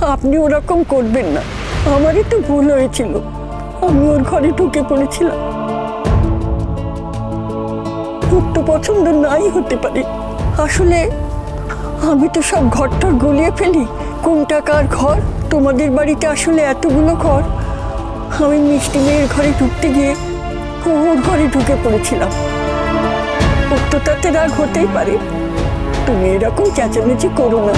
আপনি ওরকম করবেন না, আমারই তো ভুল হয়েছিল, আমি ওর ঘরে ঢুকে পড়েছিলাম। তো পছন্দ নাই হতে পারে, আসলে আমি তো সব ঘরটার গলিয়ে ফেলি। কোন টাকার ঘর তোমাদের বাড়িতে আসলে এতগুলো ঘর, আমি মিষ্টি মেয়ের ঘরে ঢুকতে গিয়ে ওর ঘরে ঢুকে পড়েছিলাম। ওর তো তাতে রাগ হতেই পারে, তুমি এরকম চেঁচামেচি করো না।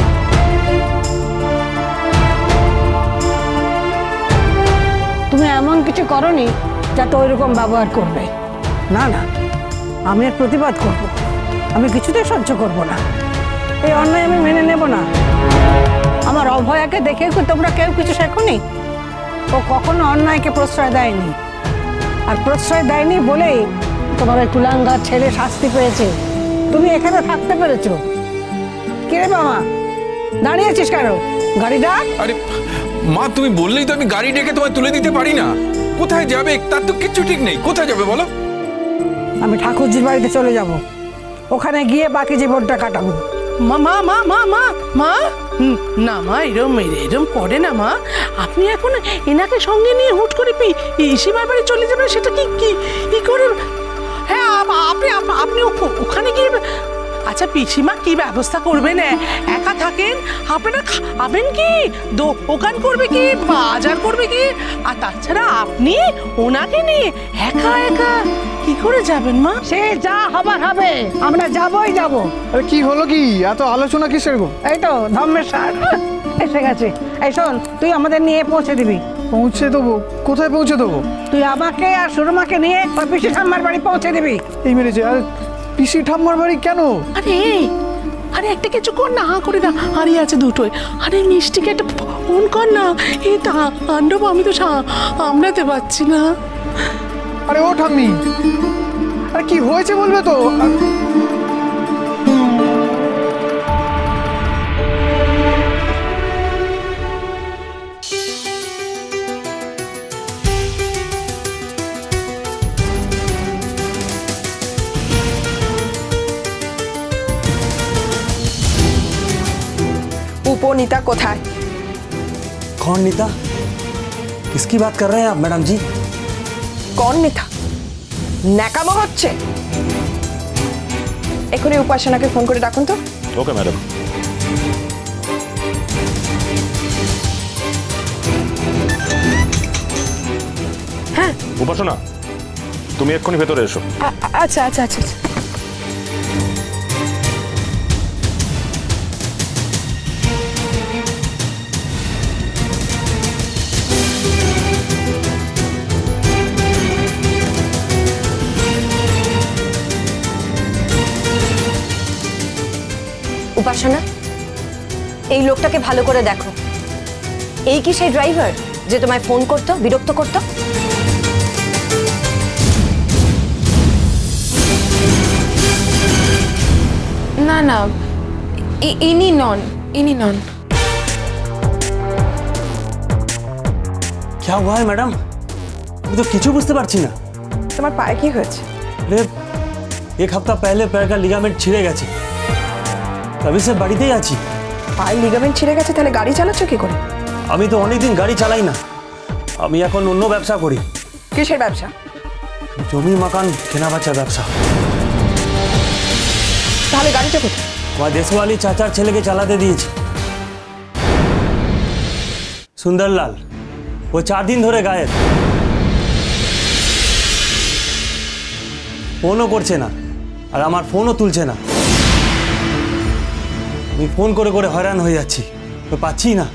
তুমি এমন কিছু করনি যাতে ওইরকম ব্যবহার করবে। না না, আমি এর প্রতিবাদ করব, আমি কিছুতেই সহ্য করব না, এই অন্যায় আমি মেনে নেব না। আমার অভয়াকে দেখে তোমরা কেউ কিছু শেখোনি? ও কখনো অন্যায়কে প্রশ্রয় দেয়নি, আর প্রশ্রয় দেয়নি বলেই তোমার ওই কুলাঙ্গার ছেলে শাস্তি পেয়েছে। তুমি এখানে থাকতে পেরেছো। কে রে মামা, দাঁড়িয়েছিস কেন? গাড়ি ডাক। আরে মা, তুমি বললেই তো আমি গাড়ি ডেকে তোমায় তুলে দিতে পারি না। কোথায় যাবে তার তো কিচ্ছু ঠিক নেই। কোথায় যাবে বলো? আমি ঠাকুরজির বাড়িতে চলে যাব, ওখানে গিয়ে বাকি জীবনটা কাটাবো। মা মা মা মা মা মা না মা, এরম করে না মা। আপনি এখন এনাকে সঙ্গে নিয়ে হুট করে পিসিমার বাড়ি চলে যাবেন, সেটা কি করে? হ্যাঁ, আপনি ওখানে গিয়ে, আচ্ছা পিসিমা কি ব্যবস্থা করবেন? একা থাকেন, আপনারা খাবেন কি, দোকান করবে কি, বাজার করবে কি? আর তাছাড়া আপনি ওনাকে নিয়ে একা একা কি করে যাবেন মা? সে যা হবার হবে, আমরা যাবই যাব। আরে কি হলো, কি এত আলোচনা কিসের গো? এই তো ধর্মের সার এসে গেছে। এই শোন, তুই আমাদের নিয়ে পৌঁছে দিবি। পৌঁছে দেবো? কোথায় পৌঁছে দেবো? তুই আমাকে আর সুরমাকে নিয়ে ওই পিসি ঠাম্মার বাড়ি পৌঁছে দিবি। এই মেরেছে। আর পিসি ঠাম্মার বাড়ি কেন? আরে একটা কিছু কর না, করে না, হারিয়ে আছে দুটোই। আরে মিষ্টিকে একটা ফোন কর না। এই তাণ্ডব আমি তো সামলাতে পারছি না। আরে ও ঠাম্মি, আরে কি হয়েছে বলবে তো? उपनीता कोथाय? कौन नीता? किसकी बात कर रहे हैं आप मैडम जी? कौन नीता? ন্যাকামো হচ্ছে। এখনই উপাসনাকে ফোন করে ডাকুন তো। Okay madam. হ্যাঁ উপাসনা, তুমি এক্ষুনি ভেতরে এসো। আচ্ছা আচ্ছা আচ্ছা। উপাসনা, এই লোকটাকে ভালো করে দেখো। এই কি সেই ড্রাইভার যে তোমায় ফোন করতো, বিরক্ত করতো? না না, ইনি নন। क्या हुआ है मैडम? मैं तो किचु बुझते पारছি না। তোমার পায়ে কি হয়েছে? अरे एक हफ्ता पहले पैर का लिगामेंट छिड़े গেছে, तभी से বাড়িতেই আছি। পায়ে লিগামেন্ট ছিঁড়ে গেছে, তাহলে গাড়ি চালাচ্ছ কি করে? আমি তো অনেকদিন গাড়ি চালাই না, আমি এখন অন্য ব্যবসা করি। কিসের ব্যবসা? জমি মাকান কেনা বেচার ব্যবসা। তাহলে গাড়িটা কোথায়? वहाँ देशवाली चाचार ছেলেকে চালাতে দিয়েছি, সুন্দরলাল। वो 4 दिन ধরে গায়েব, ফোনও করছে না, আর আমার ফোনও তুলছে না। আমি ফোন করে করে হয়রান হয়ে যাচ্ছি, তো পাচ্ছি না।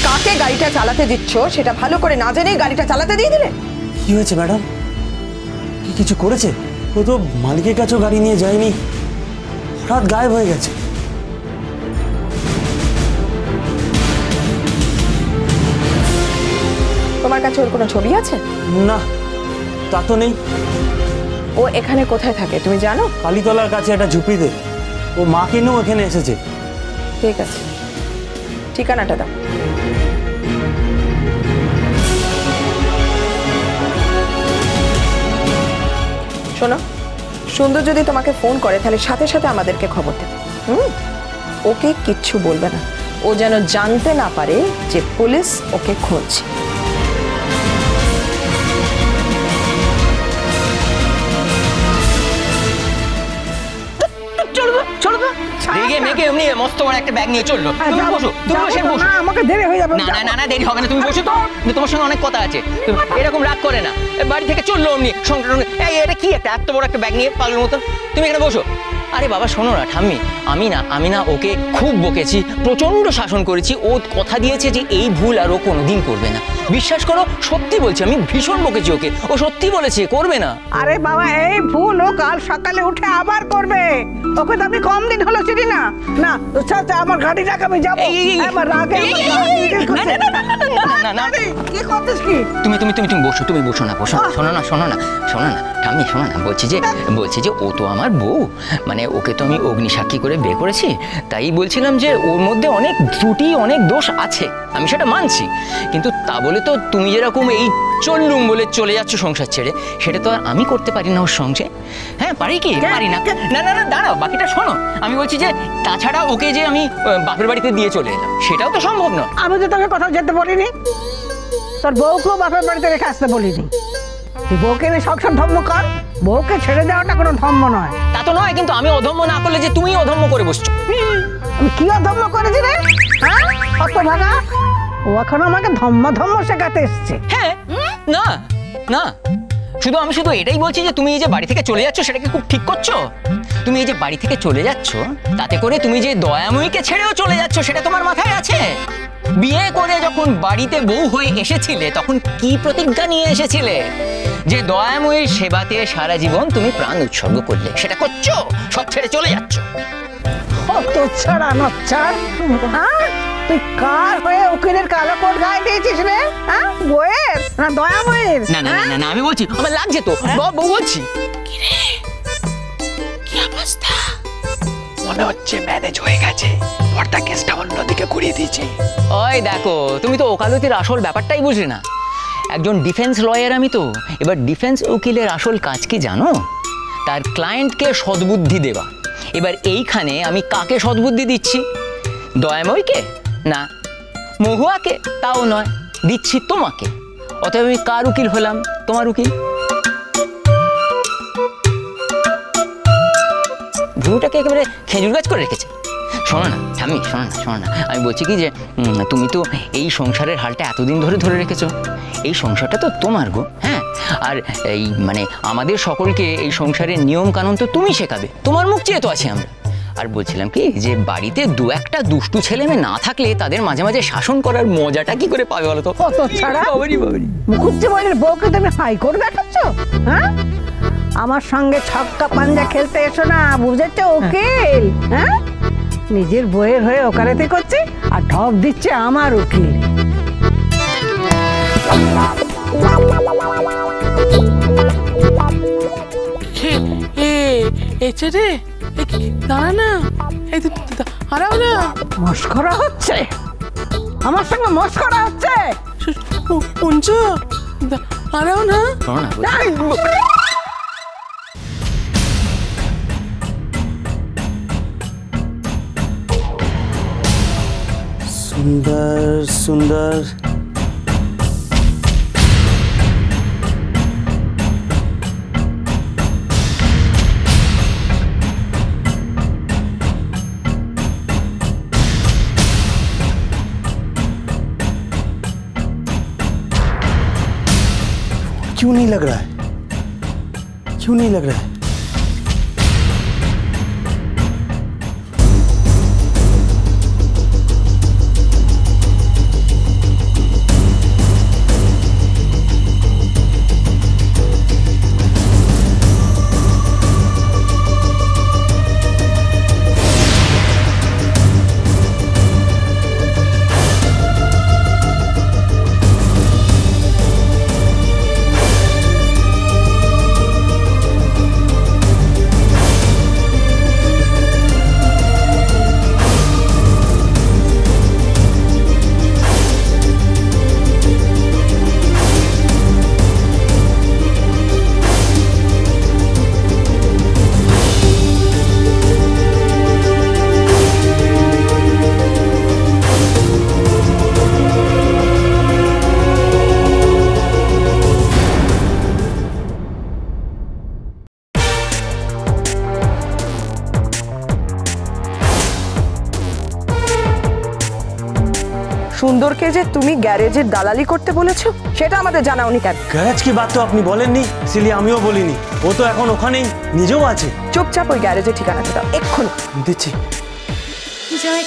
কাকে গাড়িটা চালাতে দিচ্ছ সেটা ভালো করে না জেনেই গাড়িটা চালাতে দিয়ে দিলে? কি হয়েছে ম্যাডাম? কি কিছু করেছে? ও তো মালিকের কাছেও গাড়ি নিয়ে যায়নি, হঠাৎ গায়েব হয়ে গেছে। তোমার কাছে ওর কোনো ছবি আছে? না, তা তো নেই। ও এখানে কোথায় থাকে তুমি জানো? কালীতলার কাছে একটা ঝুপড়িতে। ও মাকে নিয়েও এখানে এসেছে। ঠিক আছে, ঠিকানাটা দাও। শোনো, সুন্দর যদি তোমাকে ফোন করে তাহলে সাথে সাথে আমাদেরকে খবর দেবে। ওকে কিচ্ছু বলবে না, ও যেন জানতে না পারে যে পুলিশ ওকে খুঁজছে। মেয়েকে এমনি মস্ত বড় একটা ব্যাগ নিয়ে চললো। তুমি বসো, তুমি বসে বসো। আমাকে দেরি হয়ে যাবে। না না না না, দেরি হবে না, তুমি বসো তো, তোমার সঙ্গে অনেক কথা আছে। তুমি এরকম রাগ করে না, বাড়ি থেকে চললো অমনি সংসার। এই এটা কি একটা এত বড় একটা ব্যাগ নিয়ে পাগলের মতন, তুমি এখানে বসো। আরে বাবা শোনো না ঠাম্মি, আমি না ওকে খুব বকেছি, প্রচন্ড শাসন করেছি। ও কথা দিয়েছে যে এই ভুল আর ও কোনোদিন করবে না। বিশ্বাস করো, সত্যি বলছি, আমি ভীষণ বকেছি ওকে, ও সত্যি বলেছে করবে না। আরে বাবা, এই ভুল ও কাল সকালে উঠে আবার করবে। ওকে তো আমি কম দিন হলো চিনি না। না আচ্ছা, আমার গাড়ি রাখ, আমি যাবো। আমার রাগে কি করছিস কি? তুমি বসো, তুমি বসো না, বসো। শোনো না ঠাম্মি, শোনো না, বলছি যে ও তো আমার বউ, মানে ওকে তো আমি অগ্নিসাক্ষী করে বিয়ে করেছি। তাই বলছিলাম যে ওর মধ্যে অনেক ত্রুটি, অনেক দোষ আছে, আমি সেটা মানছি। কিন্তু তা বলে তো তুমি যেরকম এই চললুম বলে চলে যাচ্ছ সংসার ছেড়ে, সেটা তো আর আমি করতে পারি না ওর সঙ্গে। হ্যাঁ পারি কি? পারি না। না না না, দাঁড়াও, বাকিটা শোনো। আমি বলছি যে তাছাড়া ওকে যে আমি বাপের বাড়িতে দিয়ে চলে এলাম, সেটাও তো সম্ভব নয়। আমি তো তোকে কোথাও যেতে বলিনি, তোর বউকেও বাপের বাড়িতে রেখে আসতে বলিনি। তুই বউকে নিয়ে সংসার ধর্ম কর, বউকে ছেড়ে দেওয়াটা কোনো ধর্ম নয়। তা তো নয়, কিন্তু আমি অধর্ম না করলে যে তুমি অধর্ম করে বসছো। আমি কি অধর্ম করেছি রে? হ্যাঁ অত ভাগা, ও এখন আমাকে ধর্ম শেখাতে এসছে। হ্যাঁ না না, আমি শুধু এটাই বলছি যে তুমি এই যে বাড়ি থেকে চলে যাচ্ছ সেটাকে খুব ঠিক করছো। তুমি এই যে বাড়ি থেকে চলে যাচ্ছ, তাতে করে তুমি যে দয়াময়ীকে ছেড়েও চলে যাচ্ছ, সেটা তোমার মাথায় আছে? বিয়ে করে যখন বাড়িতে বউ হয়ে এসেছিলে, তখন কি প্রতিজ্ঞা নিয়ে এসেছিলে? যে দয়াময়ীর সেবাতে সারা জীবন তুমি প্রাণ উৎসর্গ করলে, সেটা করছো? সব ছেড়ে চলে যাচ্ছ। তুই কার হয়ে উকিলের কালো কোট গায়ে দিয়েছিস রে? হ্যাঁ, বউয়ের না দয়াময়ের? না না না না, আমি বলছি আমার লাগছে তো, বউ বলছি। কি অবস্থা? মনে হচ্ছে ম্যানেজ হয়ে গেছে, পর্দা কেসটা অন্যদিকে ঘুরিয়ে দিয়েছে। ওই দেখো, তুমি তো ওকালতির আসল ব্যাপারটাই বুঝলে না। একজন ডিফেন্স লয়ার আমি তো। এবার ডিফেন্স উকিলের আসল কাজ কি জানো? তার ক্লায়েন্টকে সদ্বুদ্ধি দেওয়া। এবার এইখানে আমি কাকে সদ্বুদ্ধি দিচ্ছি? দয়াময়ীকে? না। মহুয়াকে? তাও নয়, দিচ্ছি তোমাকে। অতএব আমি কার উকিল হলাম? তোমার উকিল। ভুরুটাকে একেবারে খেজুর গাছ করে রেখেছে। শোনো না ঠাম্মি, শোনো না, আমি বলছি কি যে তুমি তো এই সংসারের হালটা এতদিন ধরে রেখেছো। এই সংসারটা তো তোমার গো। হ্যাঁ, আর এই মানে আমাদের সকলকে এই সংসারের নিয়ম কানুন তো তুমি শেখাবে, তোমার মুখ চেয়ে তো আছি আমরা। আর বলছিলাম কি যে বাড়িতে দু একটা দুষ্টু ছেলে মেয়ে না থাকলে তাদের মাঝে মাঝে শাসন করার মজাটা কি করে পাবে বলো তো? বাবারি মুখুজ্জে বাড়ির বউকে তুমি হাইকোর্ট দেখাচ্ছ? হ্যাঁ, আমার সঙ্গে ছক্কা পাঞ্জা খেলতে এসো না, বুঝেছো উকিল? হ্যাঁ, নিজের বইয়ের হয়ে ওকালতি করছে আর ঢপ দিচ্ছে আমার উকিল। দাঁড়া না, হারাও না। মস্করা হচ্ছে, আমার সঙ্গে মস্করা হচ্ছে। শুনছো? হারাও না। सुंदर सुंदर क्यों नहीं लग रहा है? क्यों नहीं लग रहा है? সুন্দরকে যে তুমি গ্যারেজের দালালি করতে বলেছো সেটা আমাদের জানাওনি কেন? গ্যারেজ কি বাত তো আপনি বলেননি, সিলি আমিও বলিনি। ও তো এখন ওখানেই নিজেও আছে। চুপচাপ ওই গ্যারেজের ঠিকানাটা দাও এক্ষুনি। দিচ্ছি। জয়